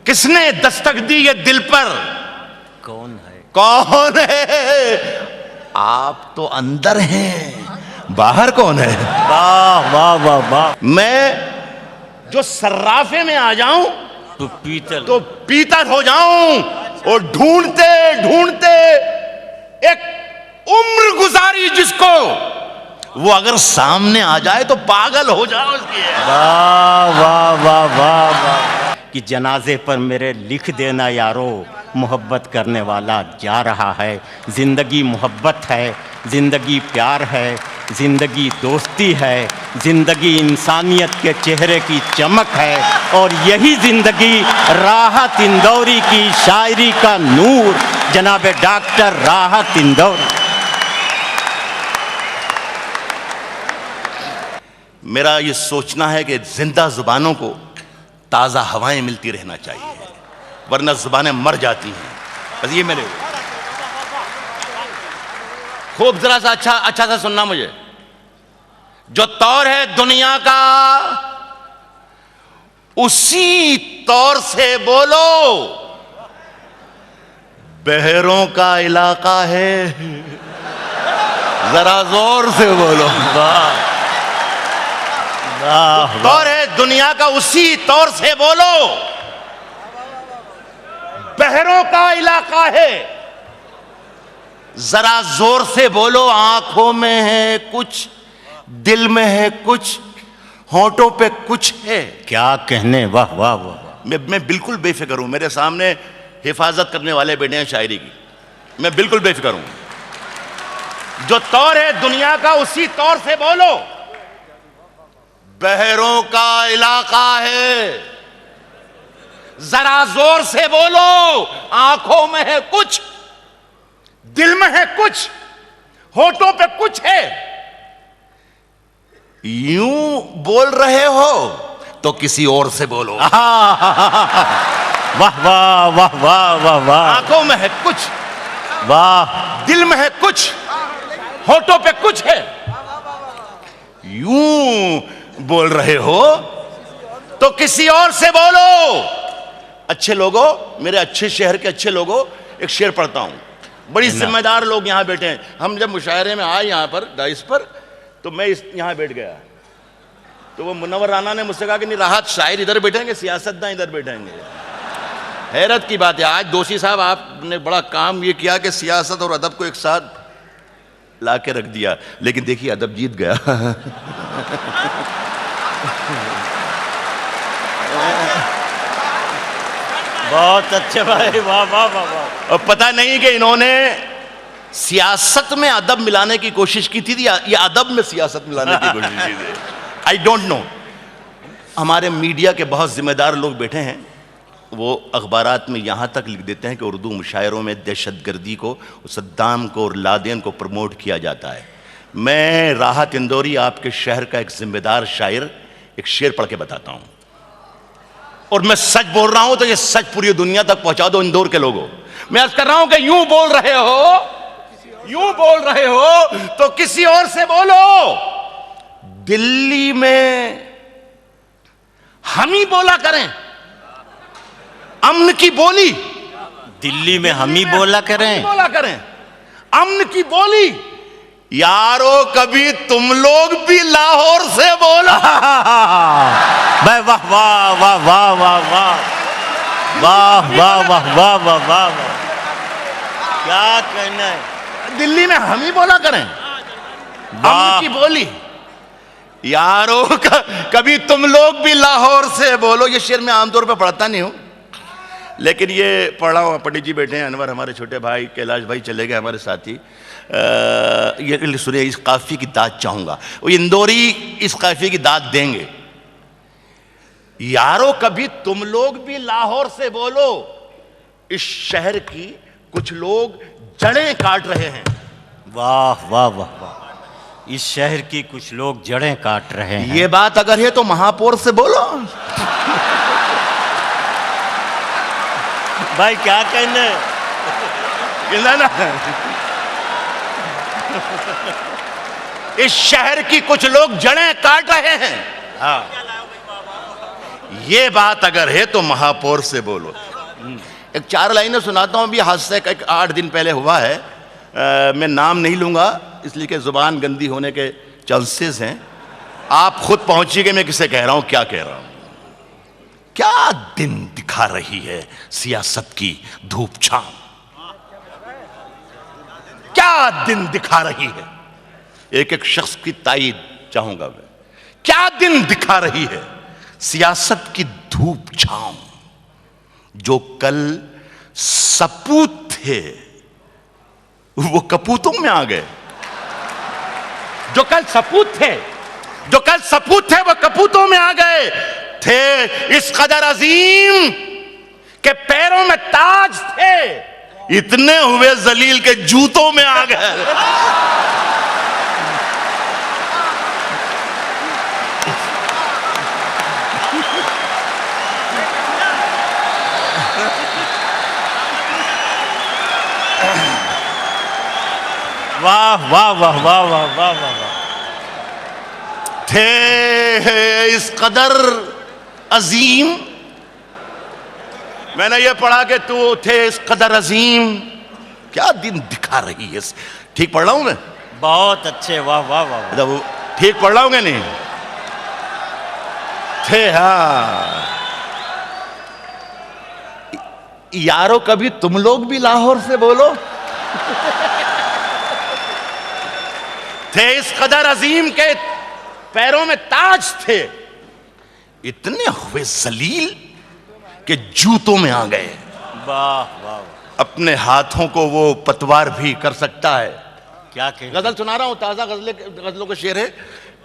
किसने दस्तक दी ये दिल पर? कौन है? कौन है? आप तो अंदर हैं, बाहर कौन है? वाह वाह वाह वाह। मैं जो सर्राफे में आ जाऊं तो पीतल, तो पीतल हो जाऊं, और ढूंढते ढूंढते एक उम्र गुजारी जिसको, वो अगर सामने आ जाए तो पागल हो जाओ उसकी। वाह वाह वाह वाह वाह। कि जनाजे पर मेरे लिख देना यारो, मोहब्बत करने वाला जा रहा है। जिंदगी मोहब्बत है, जिंदगी प्यार है, जिंदगी दोस्ती है, जिंदगी इंसानियत के चेहरे की चमक है, और यही जिंदगी राहत इंदौरी की शायरी का नूर, जनाब डॉक्टर राहत इंदौरी। मेरा ये सोचना है कि जिंदा जुबानों को ताज़ा हवाएं मिलती रहना चाहिए, वरना जुबानें मर जाती हैं। बस ये मेरे खूब जरा सा अच्छा सा सुनना मुझे। जो तौर है दुनिया का उसी तौर से बोलो, बहरों का इलाका है, जरा जोर से बोलो। तौर है दुनिया का उसी तौर से बोलो, बहरों का इलाका है, जरा जोर से बोलो। आंखों में है कुछ, दिल में है कुछ, होंठों पे कुछ है। क्या कहने, वाह वाह वाह। मैं बिल्कुल बेफिक्र हूं, मेरे सामने हिफाजत करने वाले बैठे हैं शायरी की, मैं बिल्कुल बेफिक्र हूं। जो तौर है दुनिया का उसी तौर से बोलो, बहरों का इलाका है, जरा जोर से बोलो। आंखों में है कुछ, दिल में है कुछ, होठों पे कुछ है। यूं बोल रहे हो तो किसी और से बोलो। वाह वाह वाह वाह वाह वाह। आंखों में है कुछ, वाह, दिल में है कुछ, होठों पे कुछ है। यूं बोल रहे हो तो किसी और से बोलो। अच्छे लोगों, मेरे अच्छे शहर के अच्छे लोगों, एक शेर पढ़ता हूं। बड़ी जिम्मेदार लोग यहां बैठे हैं। हम जब मुशायरे में आए यहां पर डाइस पर, तो मैं यहां बैठ गया, तो वो मुनव्वर राना ने मुझसे कहा कि नहीं राहत शायर इधर बैठेंगे, सियासतदान इधर बैठेंगे। हैरत की बात है, आज दोषी साहब आपने बड़ा काम ये किया कि सियासत और अदब को एक साथ ला के रख दिया, लेकिन देखिए अदब जीत गया। बहुत अच्छे भाई, वाह वाह वाह वाह। और पता नहीं कि इन्होंने सियासत में अदब मिलाने की कोशिश की थी या अदब में सियासत मिलाने की कोशिश की थी, आई डोंट नो। हमारे मीडिया के बहुत जिम्मेदार लोग बैठे हैं, वो अखबारात में यहाँ तक लिख देते हैं कि उर्दू मुशायरों में दहशतगर्दी को, सद्दाम को और लादेन को प्रमोट किया जाता है। मैं राहत इंदौरी, आपके शहर का एक जिम्मेदार शायर, एक शेर पढ़ के बताता हूँ, और मैं सच बोल रहा हूँ तो ये सच पूरी दुनिया तक पहुंचा दो इंदौर के लोगों। मैं अर्ज कर रहा हूं कि यूं बोल रहे हो तो किसी और से बोलो। दिल्ली में हम ही बोला करें अमन की बोली, दिल्ली में हम ही बोला करें अमन की बोली। यारो कभी तुम लोग भी लाहौर से बोलो। वाह वाह वाह वाह वाह वाह वाह वाह वाह वाह वाह वाह। क्या कहना है, दिल्ली में हम ही बोला करें अमन की बोली। यारो कभी तुम लोग भी लाहौर से बोलो। ये शेर मैं आमतौर पे पढ़ता नहीं हूं, लेकिन ये पढ़ा हूं। पंडित जी बैठे हैं, अनवर हमारे छोटे भाई, कैलाश भाई चले गए हमारे साथी। ये सुनिए, इस काफी की दाद चाहूंगा, वो इंदौरी इस काफी की दाद देंगे। यारो कभी तुम लोग भी लाहौर से बोलो, इस शहर की कुछ लोग जड़ें काट रहे हैं। वाह वाह वाह वाह। इस शहर की कुछ लोग जड़ें काट रहे हैं। ये बात अगर है तो महापौर से बोलो। भाई क्या कहना है ना, इस शहर की कुछ लोग जड़ें काट रहे हैं। हाँ, ये बात अगर है तो महापौर से बोलो। एक 4 लाइनें सुनाता हूं, अभी हादसा एक 8 दिन पहले हुआ है। मैं नाम नहीं लूंगा इसलिए कि जुबान गंदी होने के चांसेस हैं। आप खुद पहुंचिएगा मैं किसे कह रहा हूं, क्या कह रहा हूं। क्या दिन दिखा रही है सियासत की धूप छांव, क्या दिन दिखा रही है। एक एक शख्स की ताईद चाहूंगा मैं। क्या दिन दिखा रही है सियासत की धूप छांव। जो कल सपूत थे वो कपूतों में आ गए। जो कल सपूत थे वो कपूतों में आ गए। थे इस कदर अजीम के पैरों में ताज थे, इतने हुए जलील के जूतों में आ गए। वाह वाह वाह वाह वाह वाह वाह। थे इस कदर अजीम, मैंने ये पढ़ा कि तू थे इस कदर अजीम। क्या दिन दिखा रही है। ठीक पढ़ रहा हूं मैं? बहुत अच्छे, वाह वाह वाह। मतलब ठीक पढ़ रहा हूं क्या नहीं? थे हाँ यारो, कभी तुम लोग भी लाहौर से बोलो। थे इस कदर अजीम के पैरों में ताज थे, इतने हुए जलील के जूतों में आ गए। वाह वाह। अपने हाथों को वो पतवार भी कर सकता है। क्या कह गजल सुना रहा हूं, ताजा गजलों का शेर है।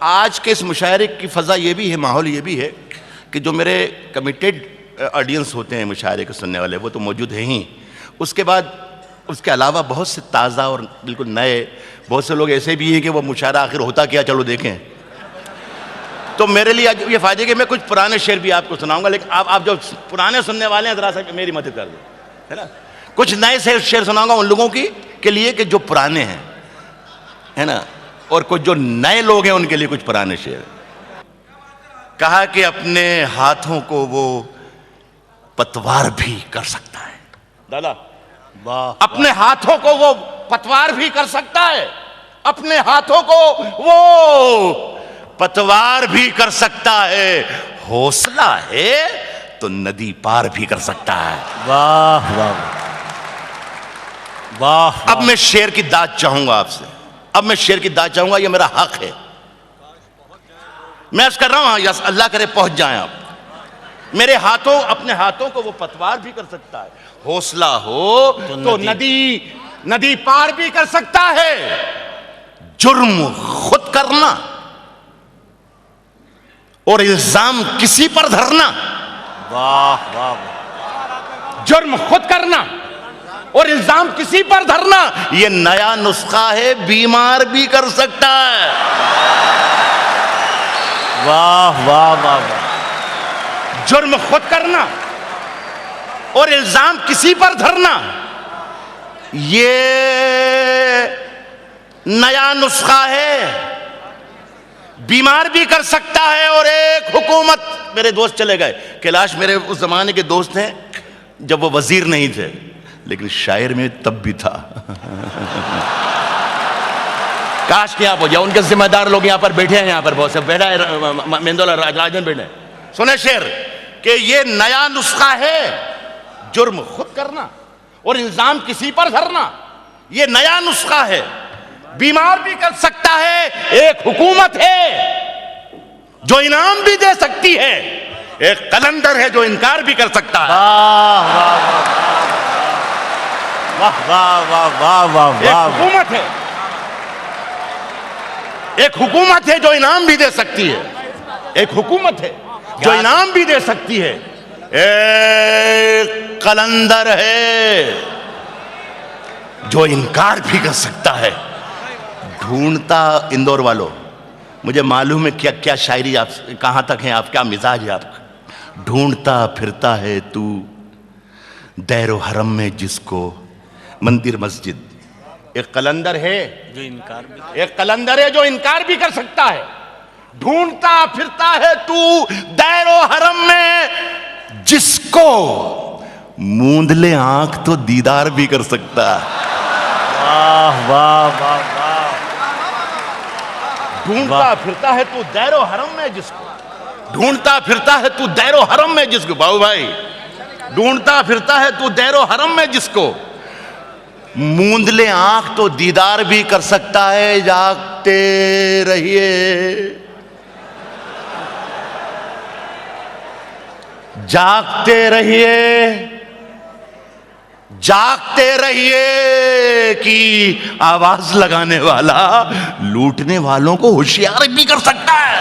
आज के इस मुशायरे की फजा ये भी है, माहौल ये भी है कि जो मेरे कमिटेड ऑडियंस होते हैं मुशायरे के सुनने वाले, वो तो मौजूद हैं ही। उसके बाद उसके अलावा बहुत से ताज़ा और बिल्कुल नए, बहुत से लोग ऐसे भी हैं कि वो मुशायरा आखिर होता क्या चलो देखें। तो मेरे लिए आज ये फ़ायदे कि मैं कुछ पुराने शेर भी आपको सुनाऊंगा, लेकिन आप जो पुराने सुनने वाले हैं ज़रा सा मेरी मदद कर दो, है ना। कुछ नए शेर सुनाऊंगा उन लोगों की के लिए कि जो पुराने हैं, है ना, और कुछ जो नए लोग हैं उनके लिए कुछ पुराने शेर। कहा कि अपने हाथों को वो पतवार भी कर सकता है। दादा वाह। अपने हाथों को वो पतवार भी कर सकता है, अपने हाथों को वो पतवार भी कर सकता है। हौसला है तो नदी पार भी कर सकता है। वाह वाह वाह। अब मैं शेर की दाद चाहूंगा आपसे, अब मैं शेर की दाद चाहूंगा, ये मेरा हक है। मैं अर्ज कर रहा हूं, यस अल्लाह करे पहुंच जाएं आप। मेरे हाथों, अपने हाथों को वो पतवार भी कर सकता है। हौसला हो तो नदी पार भी कर सकता है। जुर्म खुद करना और इल्जाम किसी पर धरना। वाह वाह। जुर्म खुद करना और इल्जाम किसी पर धरना, ये नया नुस्खा है, बीमार भी कर सकता है। वाह वाह वाह वाह। जुर्म खुद करना और इल्जाम किसी पर धरना, ये नया नुस्खा है, बीमार भी कर सकता है। और एक हुकूमत, मेरे दोस्त चले गए, कैलाश मेरे उस जमाने के दोस्त हैं जब वो वजीर नहीं थे, लेकिन शायर में तब भी था। काश के आप हो जाओ, उनके जिम्मेदार लोग यहाँ पर बैठे हैं, यहाँ पर बहुत से बैठा है, मेंदोला राजन बैठे। सुने शेर कि ये नया नुस्खा है, जुर्म खुद करना और इल्जाम किसी पर धरना, ये नया नुस्खा है, बीमार भी कर सकता है। एक हुकूमत है जो इनाम भी दे सकती है, एक कलंदर है जो इनकार भी कर सकता है। वाह वाह वाह वाह वाह। एक हुकूमत है, एक हुकूमत है जो इनाम भी दे सकती है, एक हुकूमत है जो इनाम भी दे सकती है। एक कलंदर है जो इनकार भी कर सकता है। ढूंढता, इंदौर वालों मुझे मालूम है क्या क्या शायरी आप कहां तक है, आप क्या मिजाज है आपका। ढूंढता फिरता है तू दैरो हरम में जिसको मंदिर मस्जिद। एक कलंदर है जो इनकार भी, एक कलंदर है जो इनकार भी कर सकता है। ढूंढता फिरता है तू दैरो हरम में, जिसको मूंद ले आंख तो दीदार भी कर सकता है। वाह वाह वाह वाह। ढूंढता फिरता है तू दैरो हरम में जिसको, ढूंढता फिरता है तू दैरो हरम में जिसको, बाबू भाई, ढूंढता फिरता है तू दैरो हरम में जिसको, मूंद ले आंख तो दीदार भी कर सकता है। जागते रहिए, जागते रहिए, जागते रहिए कि आवाज लगाने वाला लूटने वालों को होशियार भी कर सकता है।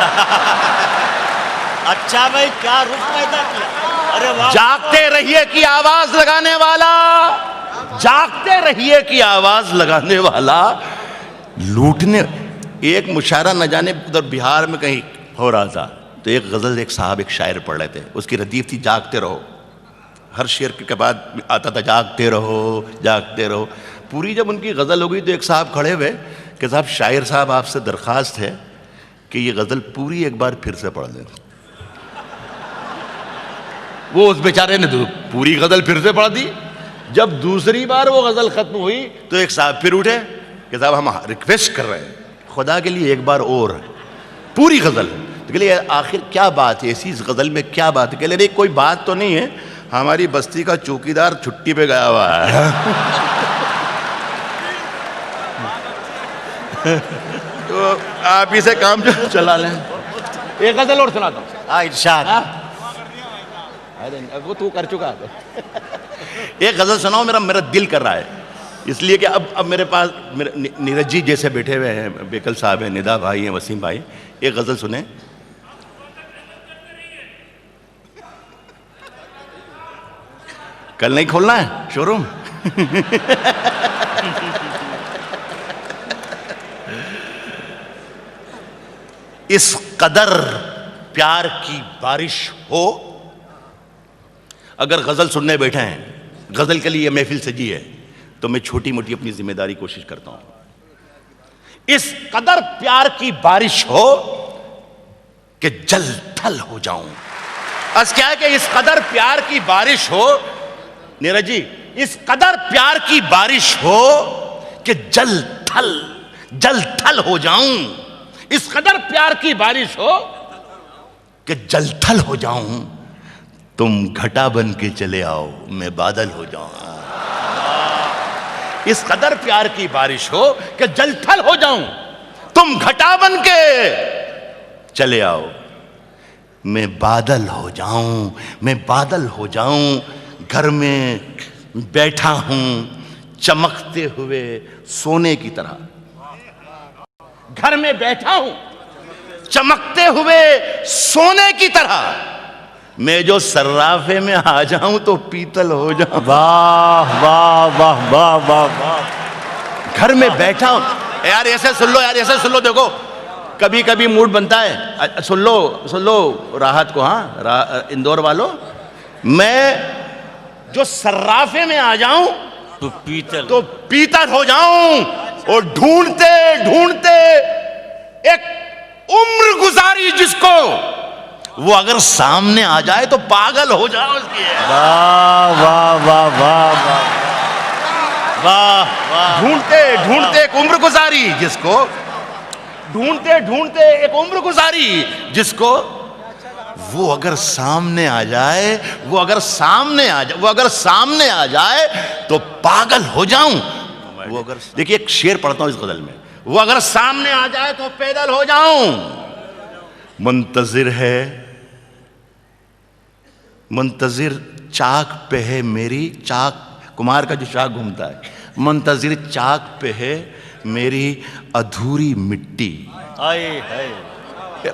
अच्छा भाई, क्या रुख पैदा किया। अरे वाह। जागते रहिए कि आवाज लगाने वाला, जागते रहिए कि आवाज लगाने वाला लूटने। एक मुशायरा न जाने उधर बिहार में कहीं हो रहा था, तो एक गजल एक साहब एक शायर पढ़ रहे थे, उसकी रदीफ थी जागते रहो। हर शेर के बाद आता था जागते रहो, जागते रहो। पूरी जब उनकी गजल हो गई तो एक साहब खड़े हुए कि साहब शायर साहब आपसे दरखास्त है कि ये गजल पूरी एक बार फिर से पढ़ दें। वो उस बेचारे ने तो पूरी गजल फिर से पढ़ दी। जब दूसरी बार वो गजल खत्म हुई तो एक साहब फिर उठे कि साहब हम रिक्वेस्ट कर रहे हैं खुदा के लिए एक बार और पूरी गजल। तो कह लिए आखिर क्या बात है ऐसी, इस गजल में क्या बात है? कह ले कोई बात तो नहीं है, हमारी बस्ती का चौकीदार छुट्टी पे गया हुआ है। तो आप इसे काम चला लें। एक गजल और सुनाता हूँ। इरशाद। अरे वो तू कर चुका है। एक गजल सुनाओ, मेरा दिल कर रहा है, इसलिए कि अब मेरे पास मेरे नीरज जी जैसे बैठे हुए हैं, बेकल साहब हैं, निदा भाई हैं, वसीम भाई। एक गजल सुने। कल नहीं खोलना है शोरूम? इस कदर प्यार की बारिश हो। अगर गजल सुनने बैठे हैं, गजल के लिए महफिल सजी है, तो मैं छोटी मोटी अपनी जिम्मेदारी कोशिश करता हूं। इस कदर प्यार की बारिश हो कि जल थल हो जाऊं। आज क्या है कि इस कदर प्यार की बारिश हो, नीरज जी, इस कदर प्यार की बारिश हो कि जल थल हो जाऊं। इस कदर प्यार की बारिश हो कि जल थल हो जाऊं। तुम घटा बन के चले आओ, मैं बादल हो जाऊं। इस कदर प्यार की बारिश हो कि जल थल हो जाऊं। तुम घटा बन के चले आओ, मैं बादल हो जाऊं, मैं बादल हो जाऊं। घर में बैठा हूं चमकते हुए सोने की तरह। घर में बैठा हूं चमकते हुए सोने की तरह। मैं जो सर्राफे में आ जाऊं तो पीतल हो जाऊं। वाह वाह वाह वाह वाह वाह। घर में बैठा हूं। यार ऐसे सुन लो, यार ऐसे सुन लो। देखो कभी कभी मूड बनता है। सुन लो राहत को। हाँ इंदौर वालों, मैं जो सर्राफे में आ जाऊं तो पीतल हो जाऊं। और ढूंढते ढूंढते एक उम्र गुजारी जिसको, वो अगर सामने आ जाए तो पागल हो जाओ उसकी। वाह वाह वाह वाह वाह वाह वाह। ढूंढते ढूंढते एक उम्र गुजारी जिसको, ढूंढते ढूंढते एक उम्र गुजारी जिसको, वो अगर सामने आ जाए, वो अगर सामने आ जाए तो पागल हो जाऊं। वो अगर, देखिए एक शेर पढ़ता हूं इस गजल में, वो अगर सामने आ जाए तो पैदल हो जाऊं। मुंतजिर है, मुंतजिर चाक पे है मेरी, चाक कुमार का जो चाक घूमता है, मुंतजिर चाक पे है मेरी अधूरी मिट्टी। आए हाय।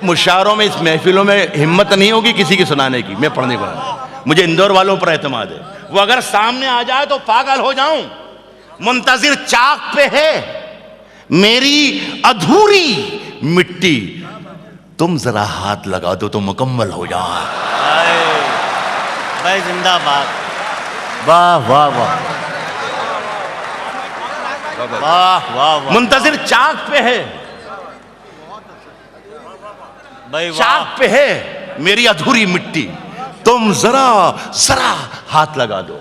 मुशायरों में, इस महफिलों में हिम्मत नहीं होगी किसी की सुनाने की, मैं पढ़ने को। मुझे इंदौर वालों पर एतमाद है। वो अगर सामने आ जाए तो पागल हो जाऊं। मुंतजिर चाक पे है मेरी अधूरी मिट्टी, तुम जरा हाथ लगा दो तो मुकम्मल हो जाए। भाई जिंदाबाद। वाह वाह वाह वाह वाह वाह। मुंतजिर चाक पे है भाई वाह। चाक पे है मेरी अधूरी मिट्टी, तुम जरा जरा हाथ लगा दो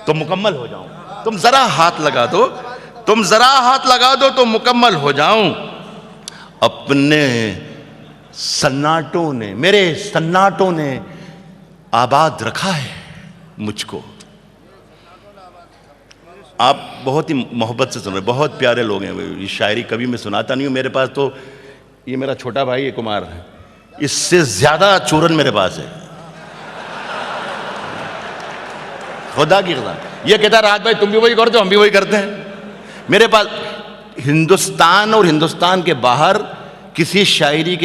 तो मुकम्मल हो जाऊं, तुम जरा हाथ लगा दो, तुम जरा हाथ लगा दो तो मुकम्मल हो जाऊं। अपने सन्नाटों ने, मेरे सन्नाटों ने आबाद रखा है मुझको। आप बहुत ही मोहब्बत से सुन रहे, बहुत प्यारे लोग हैं। ये शायरी कभी मैं सुनाता नहीं हूँ, मेरे पास तो ये मेरा छोटा भाई है कुमार, इससे ज्यादा चूरन मेरे पास है, खुदा की कसम। ये कहता राज भाई तुम भी वही करते हो, हम भी वही करते हैं। मेरे पास हिंदुस्तान और हिंदुस्तान के बाहर किसी शायर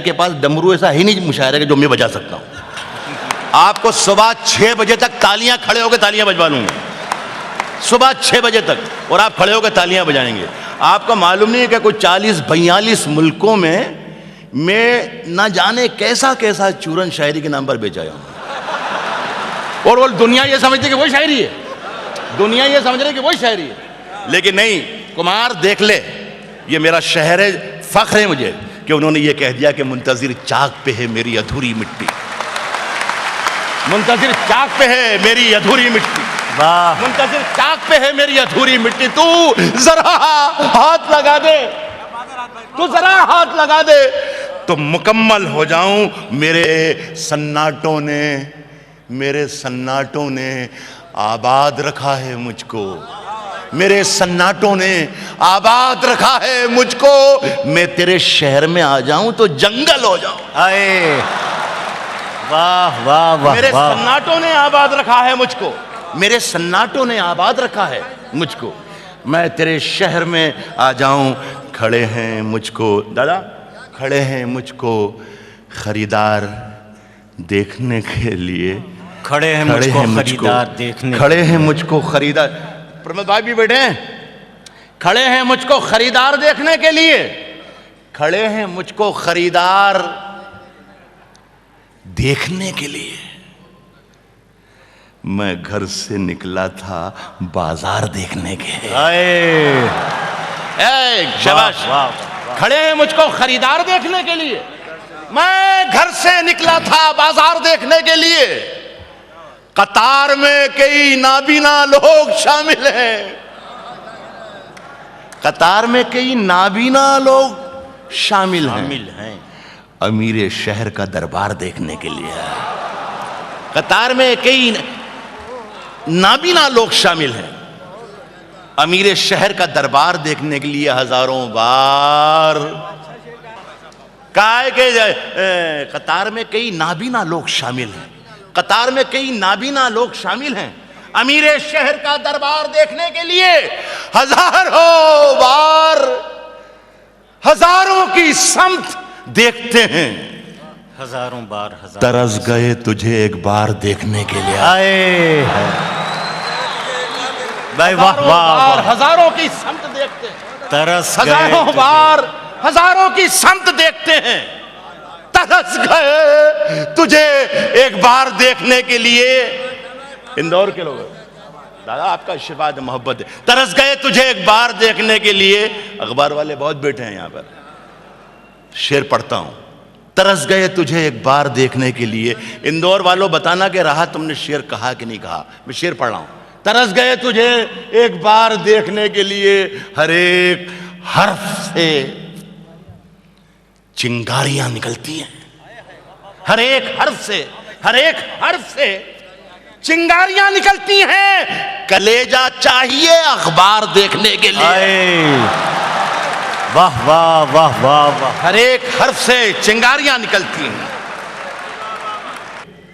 के पास डमरू ऐसा ही नहीं मुशायरे के जो मैं बजा सकता हूं। आपको सुबह 6 बजे तक तालियां, खड़े होकर तालियां बजवा लूंगा, सुबह 6 बजे तक, और आप खड़े होकर तालियां बजाएंगे। आपको मालूम नहीं है कि कोई 40-42 मुल्कों में मैं ना जाने कैसा कैसा चूरन शायरी के नाम पर बेचाया हूं, और वो दुनिया ये समझती कि वही शायरी है, दुनिया ये समझ रही कि वही शायरी है। लेकिन नहीं कुमार, देख ले, ये मेरा शहर है, फख्र है मुझे कि उन्होंने ये कह दिया कि मुंतजिर चाक पे है मेरी अधूरी मिट्टी, मुंतजिर चाक पे है मेरी अधूरी मिट्टी, वाह। मुंतजिर चाक पे है मेरी अधूरी मिट्टी, तू जरा हाथ लगा दे, तू जरा हाथ लगा दे तो मुकम्मल हो जाऊं। मेरे सन्नाटों ने आबाद रखा है मुझको, मेरे सन्नाटों ने आबाद रखा है मुझको। मैं तेरे शहर में आ जाऊं तो जंगल हो जाऊं। आए, वाह वाह वाह। मेरे सन्नाटों ने आबाद रखा है मुझको, मेरे सन्नाटों ने आबाद रखा है मुझको। मैं तेरे शहर में आ जाऊं, खड़े हैं मुझको, दादा खड़े हैं मुझको खरीदार देखने के लिए, खड़े हैं मुझको खरीदार देखने, खड़े हैं मुझको खरीदार, प्रमोद भाई भी बैठे हैं, खड़े हैं मुझको खरीदार देखने के लिए, खड़े हैं मुझको खरीदार देखने के लिए। मैं घर से निकला था बाजार देखने के। शाबाश, खड़े हैं मुझको खरीदार देखने के लिए, मैं घर से निकला था बाजार देखने के लिए। कतार में कई नाबीना लोग शामिल हैं, कतार में कई नाबीना लोग शामिल हैं। अमीर शहर का दरबार देखने के लिए कतार में कई नाबीना लोग शामिल हैं। अमीर शहर का दरबार देखने के लिए हजारों बार काय के कतार में कई नाबीना लोग शामिल हैं, कतार में कई नाबीना लोग शामिल हैं। अमीर शहर का दरबार देखने के लिए हजारों बार हजारों की समत देखते हैं, हजारों बार हजार तरस गए तुझे एक बार देखने के लिए। आए भाई वाह वाह। हजारों की समत देखते हैं, तरस हजारों बार हजारों की समत देखते हैं, तरस गए तुझे एक बार देखने के लिए। इंदौर के लोग, दादा आपका आशीर्वाद मोहब्बत है, तरस गए तुझे एक बार देखने के लिए। अखबार वाले बहुत बैठे हैं यहां पर, शेर पढ़ता हूं, तरस गए तुझे एक बार देखने के लिए। इंदौर वालों बताना कि रहा तुमने शेर कहा कि नहीं कहा, मैं शेर पढ़ रहा हूं। तरस गए तुझे एक बार देखने के लिए, हर एक हर्फ से चिंगारियां निकलती हैं, हर एक हर्फ से चिंगारियां निकलती हैं। कलेजा चाहिए अखबार देखने के लिए। वाह वाह वाह वाह वाह। हर एक हर्फ से चिंगारियां निकलती हैं।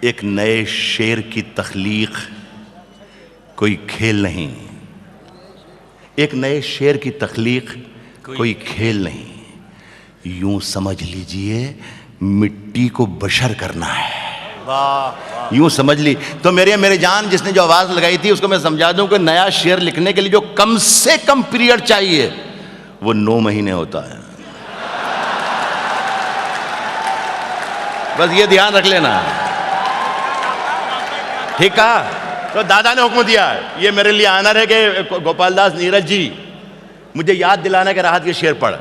एक नए शेर की तख्लीक कोई खेल नहीं, एक नए शेर की तख्लीक कोई खेल नहीं। यूं समझ लीजिए मिट्टी को बशर करना है। वाह, यूं समझ ली तो मेरे जान जिसने जो आवाज लगाई थी उसको मैं समझा दूं कि नया शेर लिखने के लिए जो कम से कम पीरियड चाहिए वो 9 महीने होता है। बस ये ध्यान रख लेना, ठीक है। तो दादा ने हुक्म दिया, ये मेरे लिए आनर है कि गोपाल दास नीरज जी मुझे याद दिलाना कि राहत के शेर पढ़।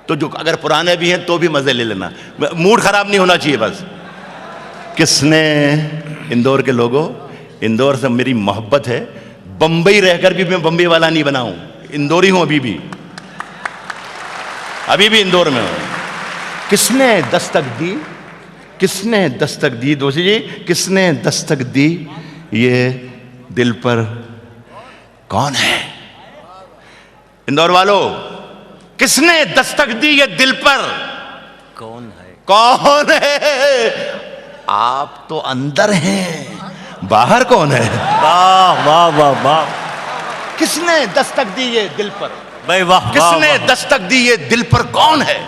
तो जो अगर पुराने भी हैं तो भी मजे ले लेना, मूड खराब नहीं होना चाहिए बस। किसने, इंदौर के लोगों, इंदौर से मेरी मोहब्बत है, बंबई रहकर भी मैं बंबई वाला नहीं बना हूं, इंदौरी हूं अभी भी इंदौर में हूं। किसने दस्तक दी, किसने दस्तक दी दोषी जी, किसने दस्तक दी ये दिल पर, कौन है? इंदौर वालों, किसने दस्तक दी ये दिल पर, कौन है? कौन है? आप तो अंदर हैं, बाहर कौन है? वाह वाह वाह वाह, किसने दस्तक दी ये दिल पर भाई वाह, किसने वाह, वाह। दस्तक दी ये दिल पर, कौन है?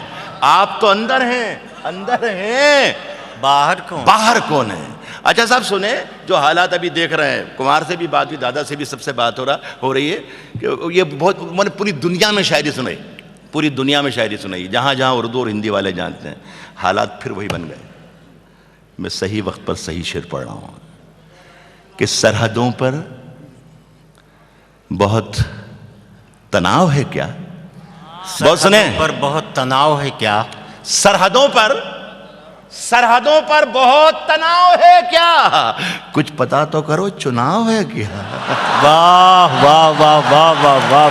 आप तो अंदर हैं, अंदर हैं, बाहर कौन? बाहर कौन है? अच्छा साहब सुने, जो हालात अभी देख रहे हैं, कुमार से भी बात हुई, दादा से भी सबसे बात हो रही है कि ये बहुत, मैंने पूरी दुनिया में शायरी सुनाई, पूरी दुनिया में शायरी सुनाई, जहां जहां उर्दू और हिंदी वाले जानते हैं, हालात फिर वही बन गए। मैं सही वक्त पर सही शेर पढ़ रहा हूं कि सरहदों पर बहुत तनाव है क्या? बहुत सुने, पर बहुत तनाव है क्या? सरहदों पर बहुत तनाव है क्या? कुछ पता तो करो, चुनाव है क्या? वाह वाह वाह वाह वाह वाह।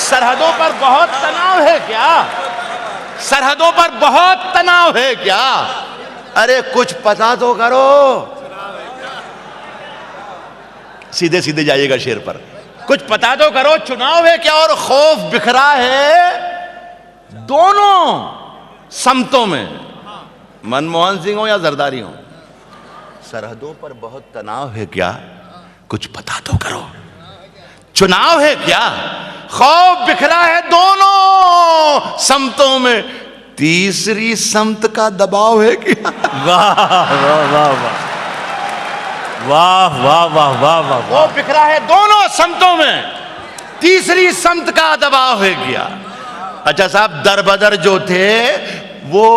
सरहदों पर बहुत तनाव है क्या? सरहदों पर बहुत तनाव है क्या? अरे कुछ पता तो करो। सीधे सीधे जाइएगा शेर पर, कुछ पता तो करो, चुनाव है क्या? और खौफ बिखरा है दोनों समतों में, मनमोहन सिंह हो या जरदारी हो। सरहदों पर बहुत तनाव है क्या? कुछ पता तो करो, चुनाव है क्या? खौफ बिखरा है दोनों समतों में, तीसरी समत का दबाव है क्या? वाह वाह वाह वाह वाह वाह वाह वाह वाह। वो बिखरा है दोनों समतों में, तीसरी समत का दबाव है क्या? अच्छा साहब, दरबदर जो थे वो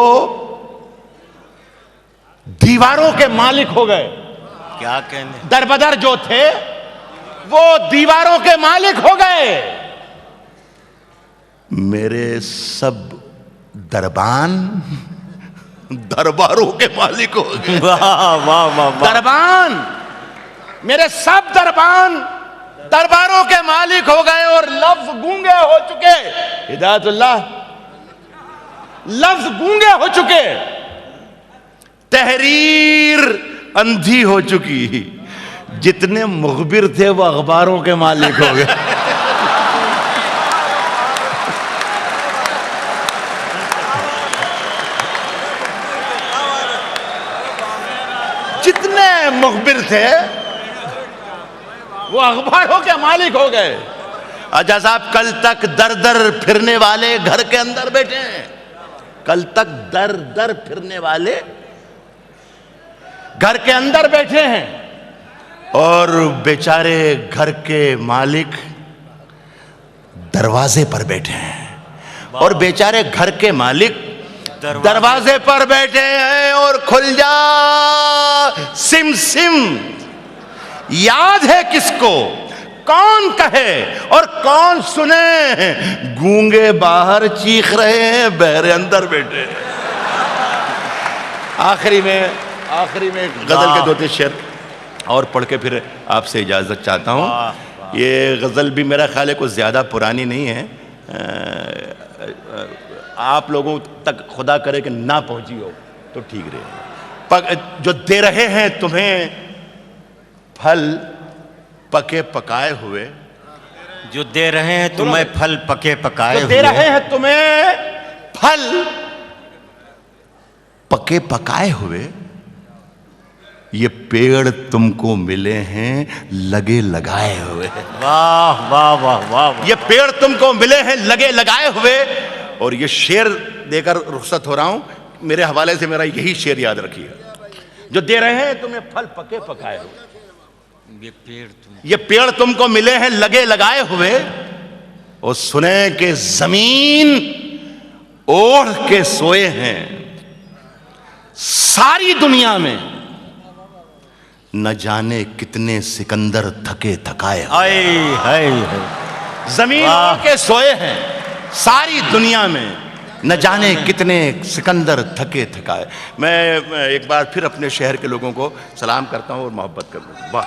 दीवारों के मालिक हो गए। क्या कहने? दरबदर जो थे वो दीवारों के मालिक हो गए। मेरे सब दरबान दरबारों के मालिक हो गए। वाह वाह वाह वाह। दरबान, मेरे सब दरबान दरबारों के मालिक हो गए और लफ्ज गूंगे हो चुके। हिदायतुल्लाह, लफ्ज गूंगे हो चुके, तहरीर अंधी हो चुकी, जितने मुखबिर थे वो अखबारों के मालिक हो गए। जितने मुखबिर थे वो अखबारों के मालिक हो गए। अच्छा साहब, कल तक दर दर फिरने वाले घर के अंदर बैठे हैं, कल तक दर दर फिरने वाले घर के अंदर बैठे हैं, और बेचारे घर के मालिक दरवाजे पर बैठे हैं, और बेचारे घर के मालिक दरवाजे पर बैठे हैं। और खुल जा सिम सिम, याद है किसको, कौन कहे और कौन सुने, गूंगे बाहर चीख रहे हैं, बहरे अंदर बैठे हैं। आखिरी में गजल के 2-3 शेर और पढ़ के फिर आपसे इजाजत चाहता हूं। ये गजल भी मेरा ख्याल है कुछ ज्यादा पुरानी नहीं है, आप लोगों तक खुदा करे कि ना पहुंची हो तो ठीक रहे। जो दे रहे हैं तुम्हें फल पके पकाए हुए, जो दे रहे हैं तुम्हें फल पके पकाए जो दे रहे हैं तुम्हें फल पके पकाए हुए, ये पेड़ तुमको मिले हैं लगे लगाए हुए। वाह वाह वाह वाह। ये पेड़ तुमको मिले हैं लगे लगाए हुए। और ये शेर देकर रुखसत हो रहा हूं, मेरे हवाले से मेरा यही शेर याद रखिए, जो दे रहे हैं तुम्हें फल पके पकाए हुए, ये पेड़ तुमको मिले हैं लगे लगाए हुए, और सुने कि जमीन ओढ़ के सोए हैं सारी दुनिया में, न जाने कितने सिकंदर थके थकाए। हाय हाय हाय। जमीन वाह। ओढ़ के सोए हैं सारी दुनिया में, न जाने कितने सिकंदर थके थकाए। मैं एक बार फिर अपने शहर के लोगों को सलाम करता हूँ और मोहब्बत करता हूँ। वाह।